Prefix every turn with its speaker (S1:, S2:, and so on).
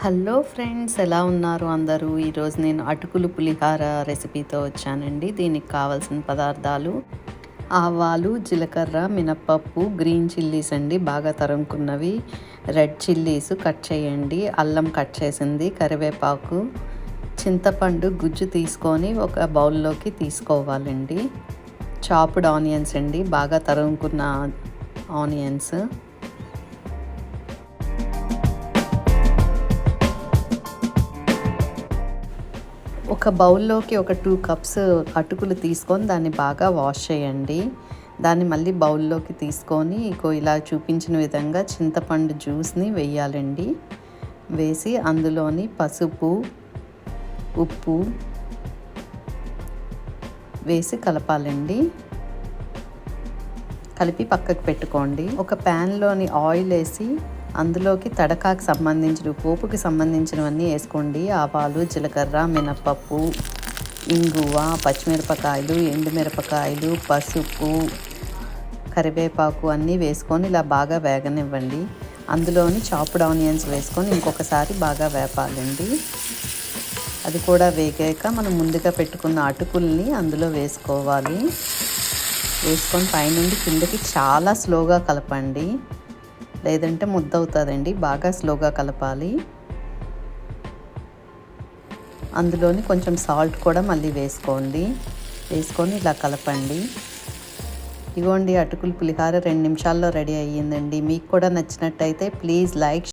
S1: Hello friends, ఎలా ఉన్నారు అందరూ? ఈరోజు నేను అటుకులు పులిహార రెసిపీతో వచ్చానండి. దీనికి కావాల్సిన పదార్థాలు: ఆవాలు, జీలకర్ర, మినప్పప్పు, గ్రీన్ చిల్లీస్ అండి బాగా తరుముకున్నవి, రెడ్ చిల్లీస్ కట్ చేయండి, అల్లం కట్ చేసింది, కరివేపాకు, చింతపండు గుజ్జు తీసుకొని ఒక బౌల్లోకి తీసుకోవాలండి. చాప్డ్ ఆనియన్స్ అండి, బాగా తరుముకున్న ఆనియన్స్. ఒక బౌల్లోకి ఒక 2 కప్స్ అటుకులు తీసుకొని దాన్ని బాగా వాష్ చేయండి. దాన్ని మళ్ళీ బౌల్లోకి తీసుకొని ఇలా చూపించిన విధంగా చింతపండు జ్యూస్ని వేయాలండి. వేసి అందులోని పసుపు, ఉప్పు వేసి కలపాలండి. కలిపి పక్కకు పెట్టుకోండి. ఒక ప్యాన్లోని ఆయిల్ వేసి అందులోకి తడకాకు సంబంధించిన పోపుకి సంబంధించినవన్నీ వేసుకోండి. ఆవాలు, జీలకర్ర, మినప్పప్పు, ఇంగువ, పచ్చిమిరపకాయలు, ఎండుమిరపకాయలు, పసుపు, కరివేపాకు అన్నీ వేసుకొని ఇలా బాగా వేగనివ్వండి. అందులోని చాప్డ్ ఆనియన్స్ వేసుకొని ఇంకొకసారి బాగా వేపాలండి. అది కూడా వేగాక మనం ముందుగా పెట్టుకున్న అటుకుల్ని అందులో వేసుకోవాలి. వేసుకొని పైనుండి కిందకి చాలా స్లోగా కలపండి, లేదంటే ముద్ద అవుతుందండి. బాగా స్లోగా కలపాలి. అందులోని కొంచెం సాల్ట్ కూడా మళ్ళీ వేసుకోండి. వేసుకొని ఇలా కలపండి. ఇగోండి, అటుకులు పులిహార 2 నిమిషాల్లో రెడీ అయ్యిందండి. మీకు కూడా నచ్చినట్టయితే ప్లీజ్ లైక్